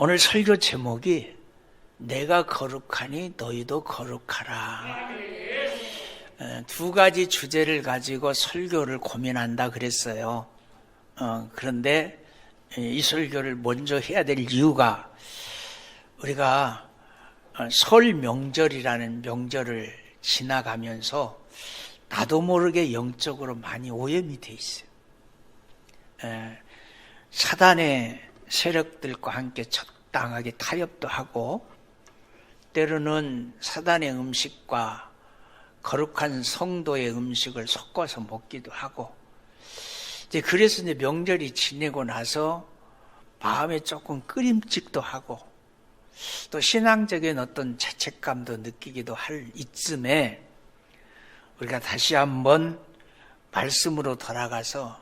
오늘 설교 제목이 내가 거룩하니 너희도 거룩하라. 두 가지 주제를 가지고 설교를 고민한다 그랬어요. 그런데 이 설교를 먼저 해야 될 이유가 우리가 설 명절이라는 명절을 지나가면서 나도 모르게 영적으로 많이 오염이 돼 있어요. 사단의 세력들과 함께 적당하게 타협도 하고 때로는 사단의 음식과 거룩한 성도의 음식을 섞어서 먹기도 하고 그래서 이제 명절이 지내고 나서 마음에 조금 끄림직도 하고 또 신앙적인 어떤 죄책감도 느끼기도 할 이쯤에 우리가 다시 한번 말씀으로 돌아가서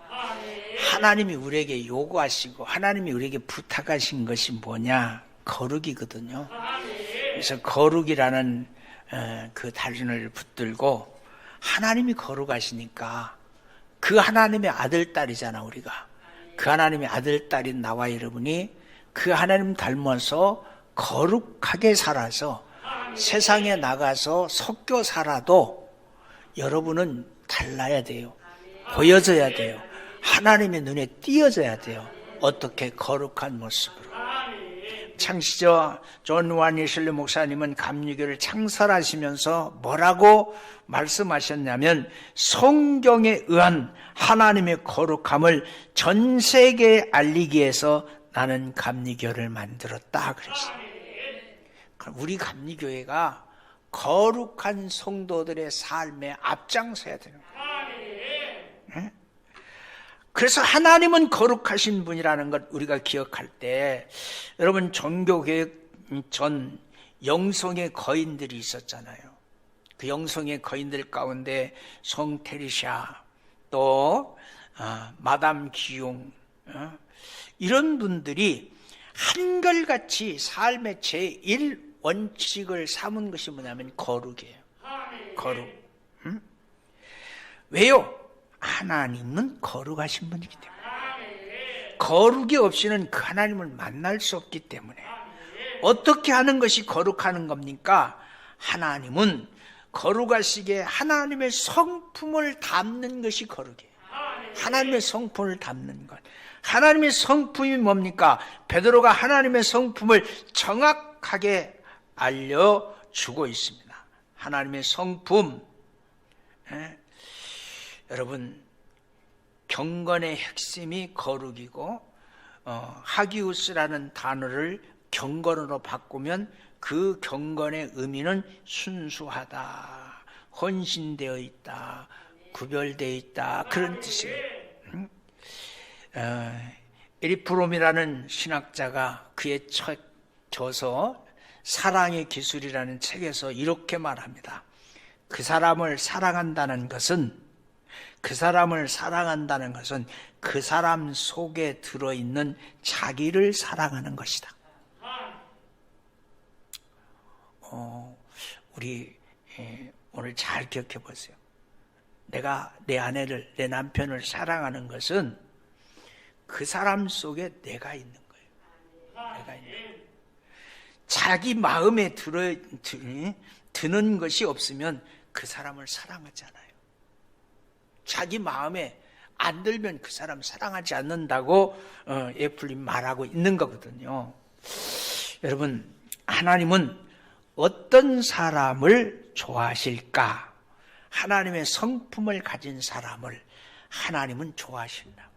하나님이 우리에게 요구하시고 하나님이 우리에게 부탁하신 것이 뭐냐? 거룩이거든요. 그래서 거룩이라는 그 단어를 붙들고 하나님이 거룩하시니까 그 하나님의 아들, 딸이잖아 우리가. 그 하나님의 아들, 딸인 나와 여러분이 그 하나님 닮아서 거룩하게 살아서 세상에 나가서 섞여 살아도 여러분은 달라야 돼요. 보여져야 돼요. 하나님의 눈에 띄어져야 돼요. 어떻게? 거룩한 모습으로. 창시자 존 와니슬리 목사님은 감리교를 창설하시면서 뭐라고 말씀하셨냐면 성경에 의한 하나님의 거룩함을 전 세계에 알리기 위해서 나는 감리교를 만들었다 그랬어요. 우리 감리교회가 거룩한 성도들의 삶에 앞장서야 되는 거예요. 그래서 하나님은 거룩하신 분이라는 것 우리가 기억할 때 여러분 종교개혁 전 영성의 거인들이 있었잖아요. 그 영성의 거인들 가운데 성 테리샤 또 마담 기용 이런 분들이 한결같이 삶의 제1원칙을 삼은 것이 뭐냐면 거룩이에요. 거룩. 왜요? 하나님은 거룩하신 분이기 때문에 거룩이 없이는 그 하나님을 만날 수 없기 때문에 어떻게 하는 것이 거룩하는 겁니까? 하나님은 거룩하시기에 하나님의 성품을 담는 것이 거룩이에요. 하나님의 성품을 담는 것. 하나님의 성품이 뭡니까? 베드로가 하나님의 성품을 정확하게 알려주고 있습니다. 하나님의 성품. 여러분 경건의 핵심이 거룩이고 하기우스라는 단어를 경건으로 바꾸면 그 경건의 의미는 순수하다, 헌신되어 있다, 구별되어 있다 그런 뜻이에요. 에릭 프롬이라는 신학자가 그의 첫 저서 사랑의 기술이라는 책에서 이렇게 말합니다. 그 사람을 사랑한다는 것은 그 사람 속에 들어있는 자기를 사랑하는 것이다. 우리 오늘 잘 기억해 보세요. 내가 내 아내를, 내 남편을 사랑하는 것은 그 사람 속에 내가 있는 거예요. 내가 있는 거예요. 자기 마음에 드는 것이 없으면 그 사람을 사랑하지 않아요. 자기 마음에 안 들면 그 사람 사랑하지 않는다고 예플린 말하고 있는 거거든요. 여러분 하나님은 어떤 사람을 좋아하실까? 하나님의 성품을 가진 사람을 하나님은 좋아하신다.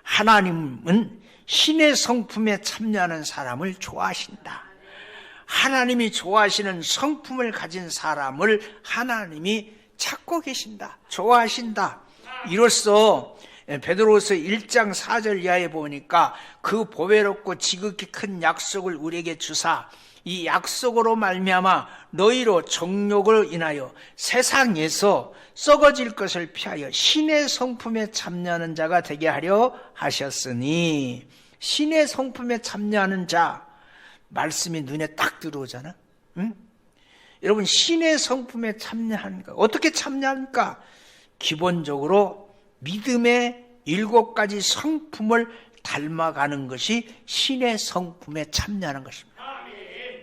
하나님은 신의 성품에 참여하는 사람을 좋아하신다. 하나님이 좋아하시는 성품을 가진 사람을 하나님이 찾고 계신다. 좋아하신다. 이로써 베드로후서 1장 4절 이하에 보니까 그 보배롭고 지극히 큰 약속을 우리에게 주사 이 약속으로 말미암아 너희로 정욕을 인하여 세상에서 썩어질 것을 피하여 신의 성품에 참여하는 자가 되게 하려 하셨으니 신의 성품에 참여하는 자 말씀이 눈에 딱 들어오잖아. 응? 여러분 신의 성품에 참여하는가? 어떻게 참여합니까? 기본적으로 믿음의 7가지 성품을 닮아가는 것이 신의 성품에 참여하는 것입니다.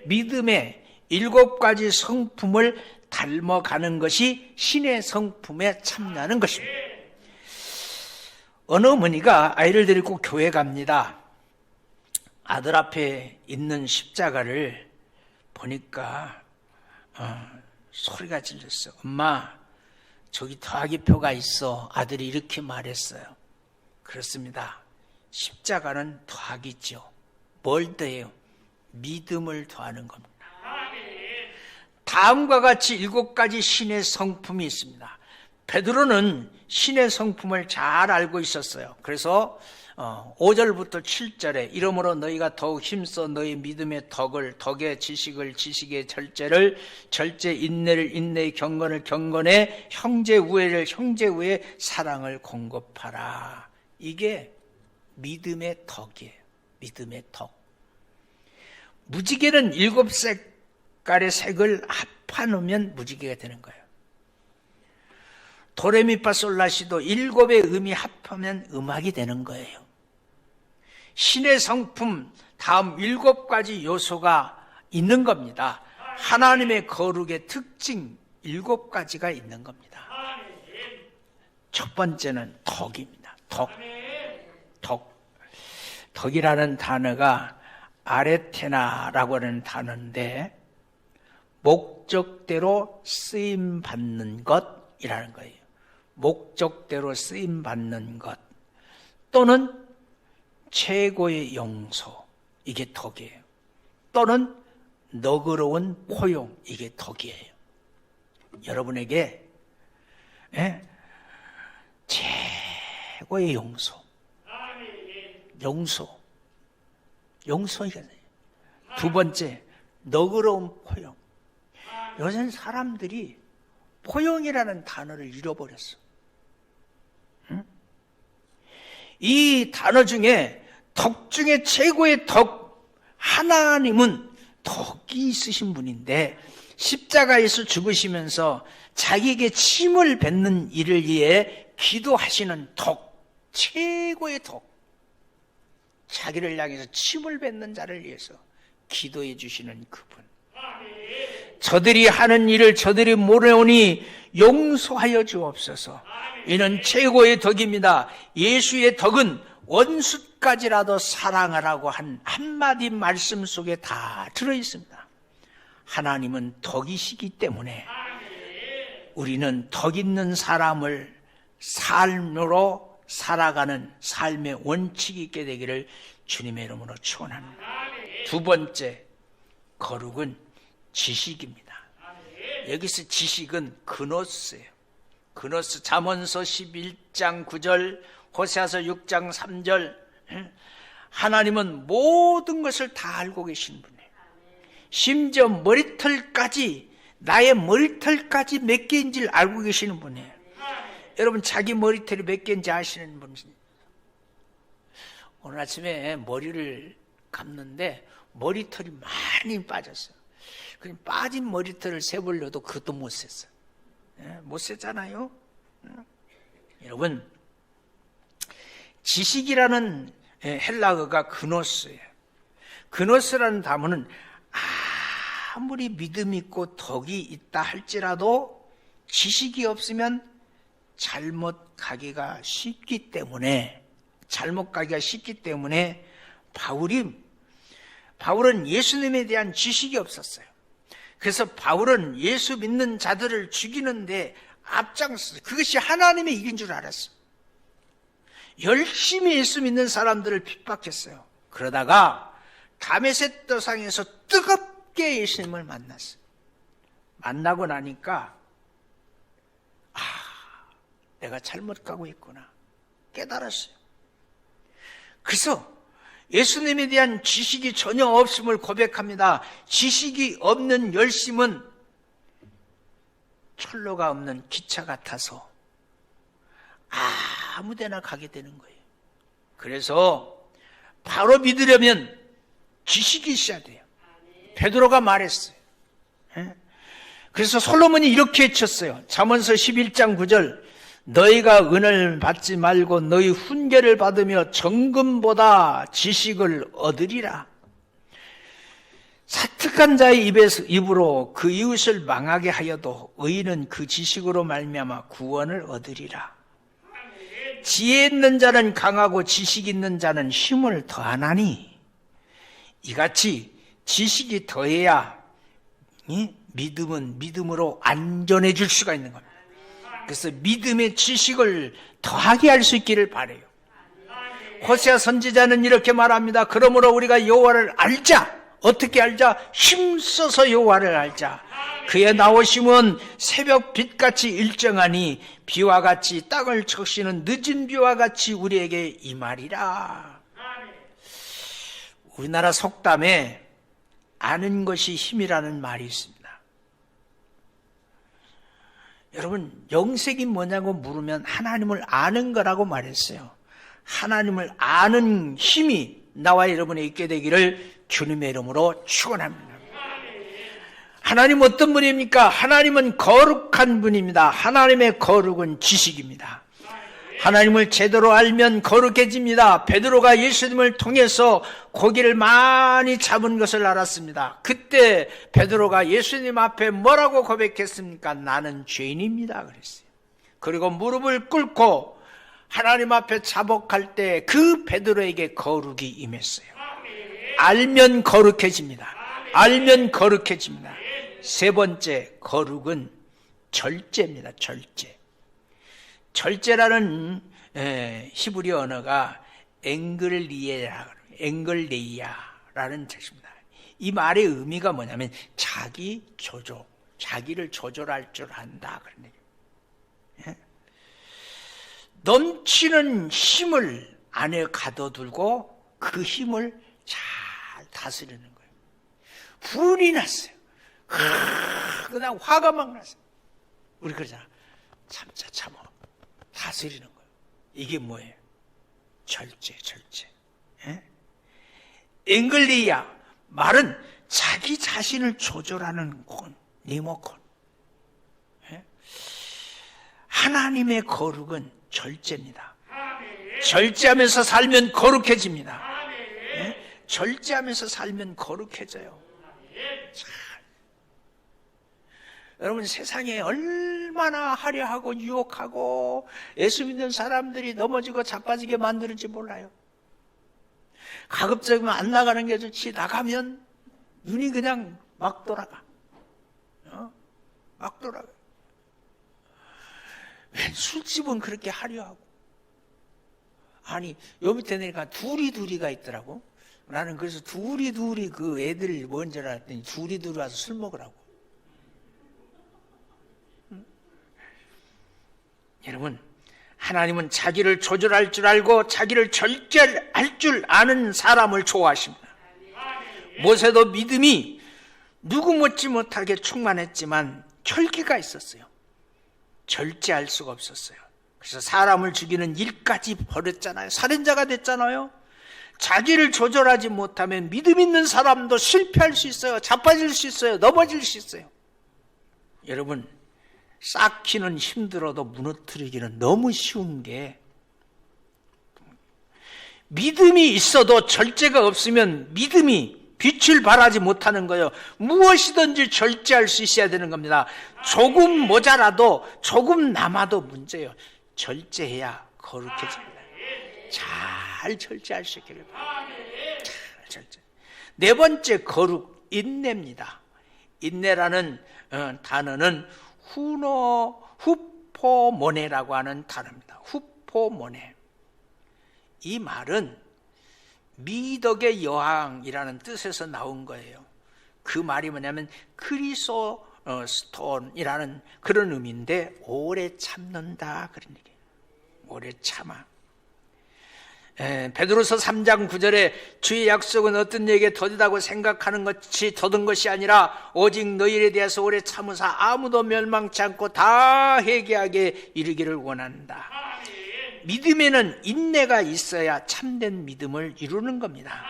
믿음의 7가지 성품을 닮아가는 것이 신의 성품에 참여하는 것입니다. 어느 어머니가 아이를 데리고 교회 갑니다. 아들 앞에 있는 십자가를 보니까 소리가 질렸어요. 엄마, 저기 더하기표가 있어. 아들이 이렇게 말했어요. 그렇습니다. 십자가는 더하기죠. 뭘 더해요? 믿음을 더하는 겁니다. 다음과 같이 7가지 신의 성품이 있습니다. 베드로는 신의 성품을 잘 알고 있었어요. 그래서 5절부터 7절에 이러므로 너희가 더욱 힘써 너희 믿음의 덕의 지식을 지식의 절제를 절제 인내를 인내의 경건을 경건에 형제 우애를 형제 우애 사랑을 공급하라. 이게 믿음의 덕이에요. 믿음의 덕. 무지개는 7색깔의 색을 합해놓으면 무지개가 되는 거예요. 도레미파솔라시도 7의 음이 합하면 음악이 되는 거예요. 신의 성품 다음 7가지 요소가 있는 겁니다. 하나님의 거룩의 특징 7가지가 있는 겁니다. 첫 번째는 덕입니다. 덕이라는 단어가 아레테나라고 하는 단어인데 목적대로 쓰임받는 것이라는 거예요. 목적대로 쓰임받는 것 또는 최고의 용서, 이게 덕이에요. 또는 너그러운 포용, 이게 덕이에요. 여러분에게 최고의 용서이거든요. 두 번째, 너그러운 포용. 요새는 사람들이 포용이라는 단어를 잃어버렸어. 이 단어 중에 덕 중에 최고의 덕, 하나님은 덕이 있으신 분인데 십자가에서 죽으시면서 자기에게 침을 뱉는 이를 위해 기도하시는 덕, 최고의 덕, 자기를 향해서 침을 뱉는 자를 위해서 기도해 주시는 그분. 저들이 하는 일을 저들이 모르오니 용서하여 주옵소서. 이는 최고의 덕입니다. 예수의 덕은 원수까지라도 사랑하라고 한 한마디 말씀 속에 다 들어있습니다. 하나님은 덕이시기 때문에 우리는 덕 있는 사람을 삶으로 살아가는 삶의 원칙이 있게 되기를 주님의 이름으로 축원합니다. 두 번째, 거룩은 지식입니다. 여기서 지식은 그노스예요. 그노스, 잠언서 11장 9절, 호세아서 6장 3절. 하나님은 모든 것을 다 알고 계신 분이에요. 심지어 머리털까지, 나의 머리털까지 몇 개인지를 알고 계시는 분이에요. 여러분, 자기 머리털이 몇 개인지 아시는 분이세요? 오늘 아침에 머리를 감는데 머리털이 많이 빠졌어요. 그럼 빠진 머리털을 세보려도 그것도 못 셌어요. 못 셌잖아요. 여러분, 지식이라는 헬라어가 그노스예요. 그노스라는 단어는 아무리 믿음 있고 덕이 있다 할지라도 지식이 없으면 잘못 가기가 쉽기 때문에 바울은 예수님에 대한 지식이 없었어요. 그래서 바울은 예수 믿는 자들을 죽이는데 앞장섰어요. 그것이 하나님의 일인 줄 알았어요. 열심히 예수 믿는 사람들을 핍박했어요. 그러다가 다메섹 도상에서 뜨겁게 예수님을 만났어요. 만나고 나니까 내가 잘못 가고 있구나 깨달았어요. 그래서 예수님에 대한 지식이 전혀 없음을 고백합니다. 지식이 없는 열심은 철로가 없는 기차 같아서 아무데나 가게 되는 거예요. 그래서 바로 믿으려면 지식이 있어야 돼요. 베드로가 말했어요. 그래서 솔로몬이 이렇게 외쳤어요. 잠언서 11장 9절, 너희가 은혜를 받지 말고 너희 훈계를 받으며 정금보다 지식을 얻으리라. 사특한 자의 입으로 그 이웃을 망하게 하여도 의인은 그 지식으로 말미암아 구원을 얻으리라. 지혜 있는 자는 강하고 지식 있는 자는 힘을 더하나니 이같이 지식이 더해야 믿음은 믿음으로 안전해질 수가 있는 겁니다. 그래서 믿음의 지식을 더하게 할 수 있기를 바라요. 호세아 선지자는 이렇게 말합니다. 그러므로 우리가 여호와를 알자. 어떻게 알자? 힘써서 여호와를 알자. 그의 나오심은 새벽 빛같이 일정하니 비와 같이 땅을 적시는 늦은 비와 같이 우리에게 임하리라. 우리나라 속담에 아는 것이 힘이라는 말이 있습니다. 여러분, 영색이 뭐냐고 물으면 하나님을 아는 거라고 말했어요. 하나님을 아는 힘이 나와 여러분에 있게 되기를 주님의 이름으로 축원합니다. 하나님 어떤 분입니까? 하나님은 거룩한 분입니다. 하나님의 거룩은 지식입니다. 하나님을 제대로 알면 거룩해집니다. 베드로가 예수님을 통해서 고기를 많이 잡은 것을 알았습니다. 그때 베드로가 예수님 앞에 뭐라고 고백했습니까? 나는 죄인입니다 그랬어요. 그리고 무릎을 꿇고 하나님 앞에 자복할 때 그 베드로에게 거룩이 임했어요. 알면 거룩해집니다. 알면 거룩해집니다. 세 번째 거룩은 절제입니다. 절제. 절제라는 히브리 언어가 앵글레이아라는 뜻입니다. 이 말의 의미가 뭐냐면 자기 조절, 자기를 조절할 줄 안다 그런 얘기예요. 넘치는 힘을 안에 가둬두고 그 힘을 잘 다스리는 거예요. 분이 났어요. 그냥 화가 막 났어요. 우리 그러잖아. 참아. 다스리는 거예요. 이게 뭐예요? 절제. 앵글리아 말은 자기 자신을 조절하는 리모컨. 하나님의 거룩은 절제입니다. 절제하면서 살면 거룩해집니다. 절제하면서 살면 거룩해져요. 여러분, 세상에 얼마나 화려하고 유혹하고 예수 믿는 사람들이 넘어지고 자빠지게 만드는지 몰라요. 가급적이면 안 나가는 게 좋지. 나가면 눈이 그냥 막 돌아가. 막 돌아가. 왜 술집은 그렇게 화려하고. 아니, 요 밑에 내가 둘이가 있더라고. 나는 그래서 둘이 그 애들 뭔지 알았더니 둘이 와서 술 먹으라고. 여러분, 하나님은 자기를 조절할 줄 알고 자기를 절제할 줄 아는 사람을 좋아하십니다. 모세도 믿음이 누구 못지 못하게 충만했지만 혈기가 있었어요. 절제할 수가 없었어요. 그래서 사람을 죽이는 일까지 벌였잖아요. 살인자가 됐잖아요. 자기를 조절하지 못하면 믿음 있는 사람도 실패할 수 있어요. 자빠질 수 있어요. 넘어질 수 있어요. 여러분, 쌓기는 힘들어도 무너뜨리기는 너무 쉬운 게, 믿음이 있어도 절제가 없으면 믿음이 빛을 발하지 못하는 거예요. 무엇이든지 절제할 수 있어야 되는 겁니다. 조금 모자라도 조금 남아도 문제예요. 절제해야 거룩해집니다. 잘 절제할 수 있기를 바랍니다. 잘 절제. 네 번째 거룩, 인내입니다. 인내라는 단어는 후포모네라고 하는 단어입니다. 후포모네. 이 말은 미덕의 여항이라는 뜻에서 나온 거예요. 그 말이 뭐냐면 크리소스톤이라는 그런 의미인데 오래 참는다 그런 얘기예요. 오래 참아. 베드로서 3장 9절에 주의 약속은 어떤 이에게 더디다고 생각하는 것이 더든 것이 아니라 오직 너희에 대해서 오래 참으사 아무도 멸망치 않고 다 회개하게 이르기를 원한다. 믿음에는 인내가 있어야 참된 믿음을 이루는 겁니다.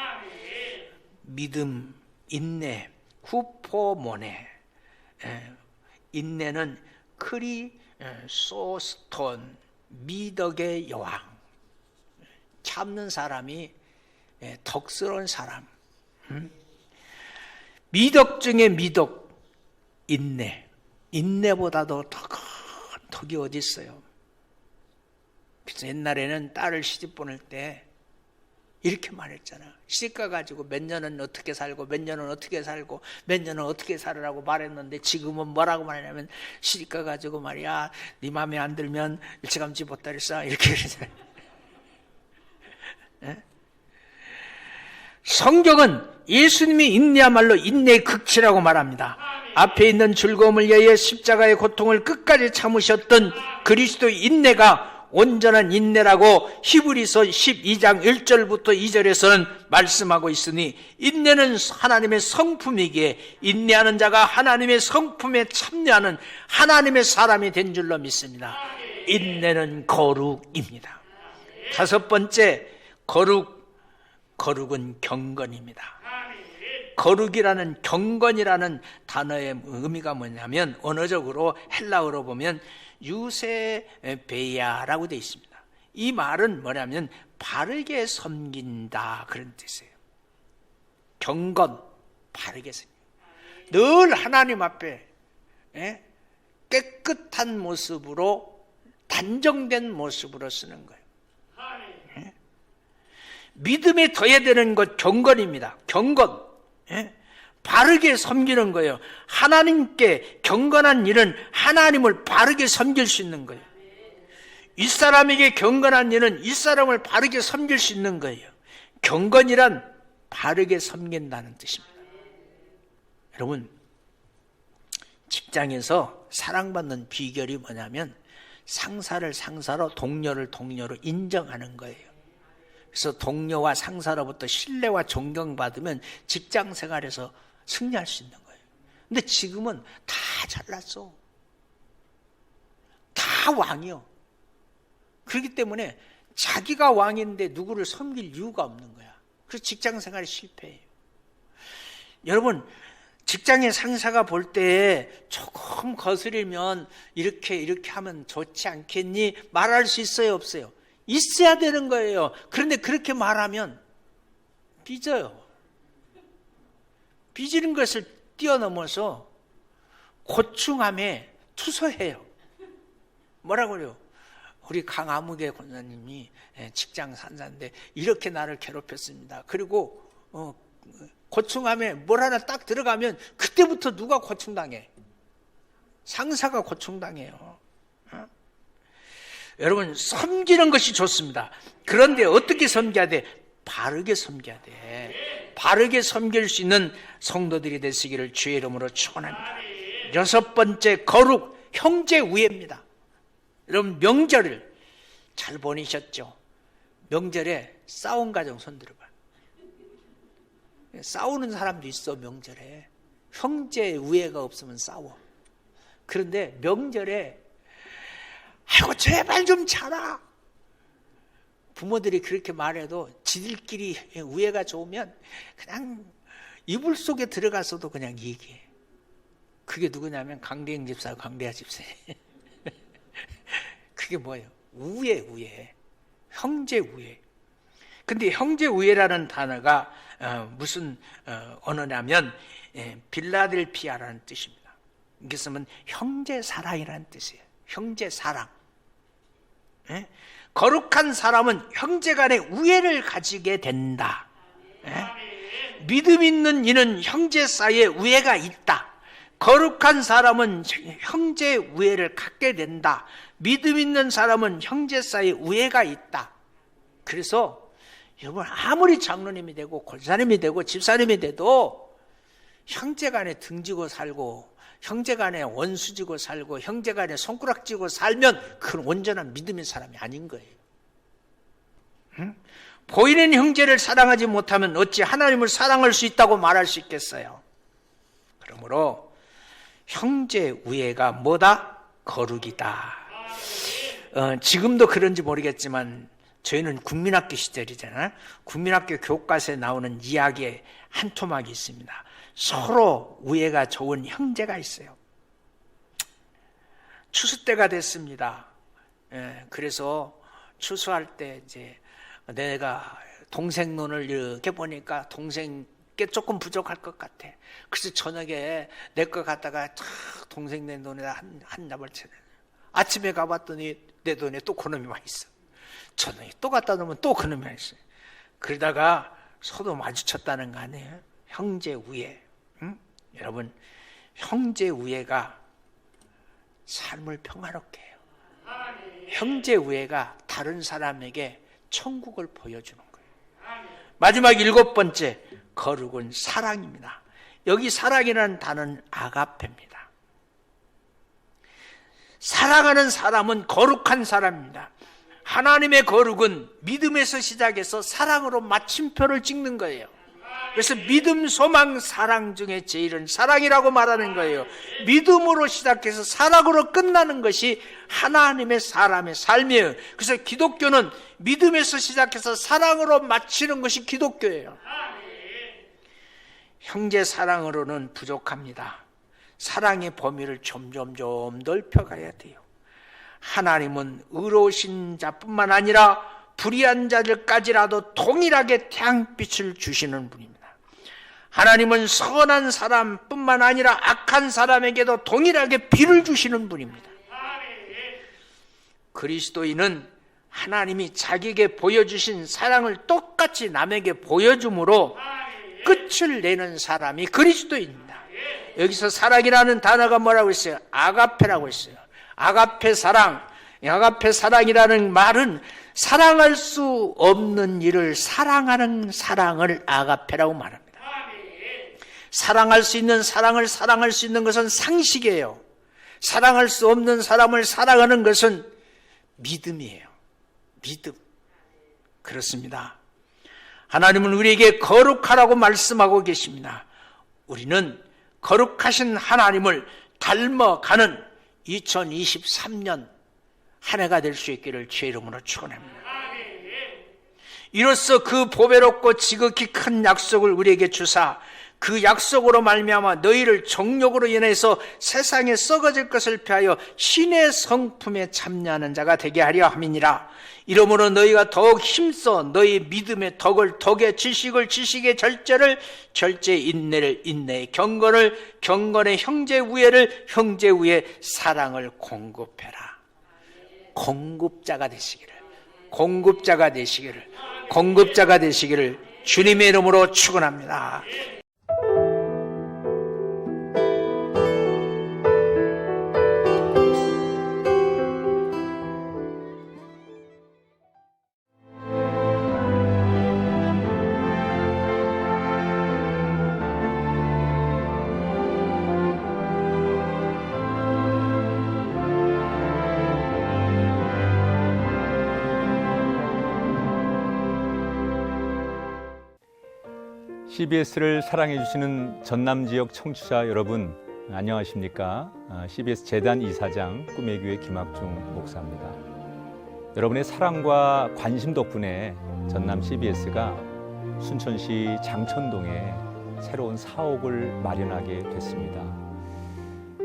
믿음, 인내, 후포모네. 인내는 크리소스톤 미덕의 여왕, 참는 사람이 덕스러운 사람. 미덕 중에 미덕, 인내. 인내보다도 더 큰 덕이 어디 있어요? 그래서 옛날에는 딸을 시집 보낼 때 이렇게 말했잖아. 시집가 가지고 몇 년은 어떻게 살고 몇 년은 어떻게 살고 몇 년은 어떻게 살으라고 말했는데, 지금은 뭐라고 말하냐면, 시집가 가지고 말이야, 네 마음에 안 들면 일찌감치 보따리 싸, 이렇게 그러잖아요. 성경은 예수님이 인내야말로 인내의 극치라고 말합니다. 앞에 있는 즐거움을 위하여 십자가의 고통을 끝까지 참으셨던 그리스도의 인내가 온전한 인내라고 히브리서 12장 1절부터 2절에서는 말씀하고 있으니, 인내는 하나님의 성품이기에 인내하는 자가 하나님의 성품에 참여하는 하나님의 사람이 된 줄로 믿습니다. 인내는 거룩입니다. 다섯 번째, 거룩은 경건입니다. 거룩이라는, 경건이라는 단어의 의미가 뭐냐면, 언어적으로 헬라어로 보면 유세베야라고 되어 있습니다. 이 말은 뭐냐면 바르게 섬긴다, 그런 뜻이에요. 경건, 바르게 섬긴다. 늘 하나님 앞에 깨끗한 모습으로, 단정된 모습으로 쓰는 거예요. 믿음에 더해야 되는 것 경건입니다. 경건. 바르게 섬기는 거예요. 하나님께 경건한 일은 하나님을 바르게 섬길 수 있는 거예요. 윗사람에게 경건한 일은 윗사람을 바르게 섬길 수 있는 거예요. 경건이란 바르게 섬긴다는 뜻입니다. 여러분, 직장에서 사랑받는 비결이 뭐냐면 상사를 상사로, 동료를 동료로 인정하는 거예요. 그래서 동료와 상사로부터 신뢰와 존경받으면 직장 생활에서 승리할 수 있는 거예요. 근데 지금은 다 잘났어. 다 왕이요. 그렇기 때문에 자기가 왕인데 누구를 섬길 이유가 없는 거야. 그래서 직장 생활이 실패해요. 여러분, 직장의 상사가 볼 때 조금 거스리면 이렇게 하면 좋지 않겠니? 말할 수 있어요, 없어요? 있어야 되는 거예요. 그런데 그렇게 말하면 삐져요. 삐지는 것을 뛰어넘어서 고충함에 투서해요. 뭐라고 그래요? 우리 강아무개 권사님이 직장 상사인데 이렇게 나를 괴롭혔습니다. 그리고 고충함에 뭘 하나 딱 들어가면 그때부터 누가 고충당해? 상사가 고충당해요. 여러분, 섬기는 것이 좋습니다. 그런데 어떻게 섬겨야 돼? 바르게 섬겨야 돼. 바르게 섬길 수 있는 성도들이 되시기를 주의 이름으로 축원합니다. 여섯 번째, 거룩, 형제 우애입니다. 여러분, 명절을 잘 보내셨죠? 명절에 싸운 가정 손 들어봐. 싸우는 사람도 있어, 명절에. 형제 우애가 없으면 싸워. 그런데 명절에 아이고 제발 좀 자라. 부모들이 그렇게 말해도 지들끼리 우애가 좋으면 그냥 이불 속에 들어가서도 그냥 얘기해. 그게 누구냐면 강대영 집사, 강대하 집사. 그게 뭐예요? 우애. 형제 우애. 근데 형제 우애라는 단어가 무슨 언어냐면 빌라델피아라는 뜻입니다. 이게 쓰면 형제 사랑이라는 뜻이에요. 형제 사랑. 거룩한 사람은 형제간의 우애를 가지게 된다. 믿음 있는 이는 형제 사이에 우애가 있다. 거룩한 사람은 형제 우애를 갖게 된다. 믿음 있는 사람은 형제 사이에 우애가 있다. 그래서 여러분, 아무리 장로님이 되고 권사님이 되고 집사님이 돼도 형제간에 등지고 살고 형제간에 원수지고 살고 형제간에 손가락쥐고 살면 그건 온전한 믿음의 사람이 아닌 거예요. 보이는 형제를 사랑하지 못하면 어찌 하나님을 사랑할 수 있다고 말할 수 있겠어요? 그러므로 형제 우애가 뭐다? 거룩이다. 지금도 그런지 모르겠지만 저희는 국민학교 시절이잖아요. 국민학교 교과서에 나오는 이야기에 한 토막이 있습니다. 서로 우애가 좋은 형제가 있어요. 추수 때가 됐습니다. 그래서 추수할 때 이제 내가 동생 눈을 이렇게 보니까 동생께 조금 부족할 것 같아. 그래서 저녁에 내 거 갖다가 동생 내 돈에다 한 납을 채내. 아침에 가봤더니 내 돈에 또 그놈이 와 있어. 저녁에 또 갖다 놓으면 또 그놈이 와 있어. 그러다가 서로 마주쳤다는 거 아니에요? 형제 우애. 응? 여러분, 형제 우애가 삶을 평화롭게 해요. 형제 우애가 다른 사람에게 천국을 보여주는 거예요. 마지막 7번째, 거룩은 사랑입니다. 여기 사랑이라는 단어는 아가페입니다. 사랑하는 사람은 거룩한 사람입니다. 하나님의 거룩은 믿음에서 시작해서 사랑으로 마침표를 찍는 거예요. 그래서 믿음, 소망, 사랑 중에 제일은 사랑이라고 말하는 거예요. 믿음으로 시작해서 사랑으로 끝나는 것이 하나님의 사람의 삶이에요. 그래서 기독교는 믿음에서 시작해서 사랑으로 마치는 것이 기독교예요. 형제 사랑으로는 부족합니다. 사랑의 범위를 점점 넓혀가야 돼요. 하나님은 의로우신 자뿐만 아니라 불의한 자들까지라도 동일하게 태양빛을 주시는 분입니다. 하나님은 선한 사람뿐만 아니라 악한 사람에게도 동일하게 비를 주시는 분입니다. 그리스도인은 하나님이 자기에게 보여주신 사랑을 똑같이 남에게 보여줌으로 끝을 내는 사람이 그리스도인입니다. 여기서 사랑이라는 단어가 뭐라고 했어요? 아가페라고 했어요. 아가페 사랑. 아가페 사랑이라는 말은 사랑할 수 없는 일을 사랑하는 사랑을 아가페라고 말합니다. 사랑할 수 있는 사랑을 사랑할 수 있는 것은 상식이에요. 사랑할 수 없는 사람을 사랑하는 것은 믿음이에요. 믿음. 그렇습니다. 하나님은 우리에게 거룩하라고 말씀하고 계십니다. 우리는 거룩하신 하나님을 닮아가는 2023년 한 해가 될 수 있기를 주의 이름으로 축원합니다. 이로써 그 보배롭고 지극히 큰 약속을 우리에게 주사 그 약속으로 말미암아 너희를 정욕으로 인해서 세상에 썩어질 것을 피하여 신의 성품에 참여하는 자가 되게 하려 함이니라. 이러므로 너희가 더욱 힘써 너희 믿음의 덕을 덕의 지식을 지식의 절제를 절제의 인내를 인내의 경건을 경건의 형제 우애를 형제 우애의 사랑을 공급해라. 공급자가 되시기를 공급자가 되시기를 공급자가 되시기를 주님의 이름으로 축원합니다. CBS를 사랑해 주시는 전남 지역 청취자 여러분, 안녕하십니까? CBS 재단 이사장 꿈의 교회 김학중 목사입니다. 여러분의 사랑과 관심 덕분에 전남 CBS가 순천시 장천동에 새로운 사옥을 마련하게 됐습니다.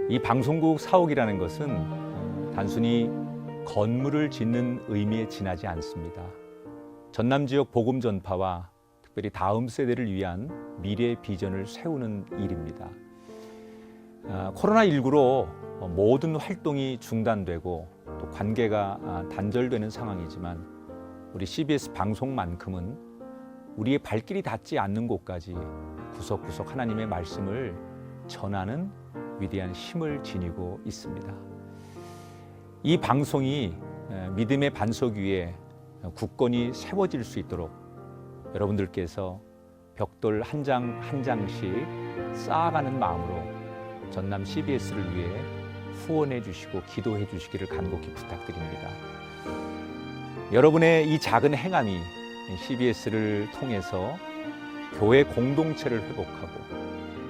이 방송국 사옥이라는 것은 단순히 건물을 짓는 의미에 지나지 않습니다. 전남 지역 복음 전파와 특별히 다음 세대를 위한 미래 비전을 세우는 일입니다. 코로나19로 모든 활동이 중단되고 또 관계가 단절되는 상황이지만 우리 CBS 방송만큼은 우리의 발길이 닿지 않는 곳까지 구석구석 하나님의 말씀을 전하는 위대한 힘을 지니고 있습니다. 이 방송이 믿음의 반석 위에 굳건히 세워질 수 있도록 여러분들께서 벽돌 한 장 한 장씩 쌓아가는 마음으로 전남 CBS를 위해 후원해 주시고 기도해 주시기를 간곡히 부탁드립니다. 여러분의 이 작은 행함이 CBS를 통해서 교회 공동체를 회복하고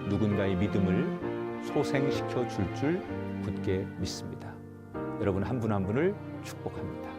누군가의 믿음을 소생시켜 줄 굳게 믿습니다. 여러분 한 분 한 분을 축복합니다.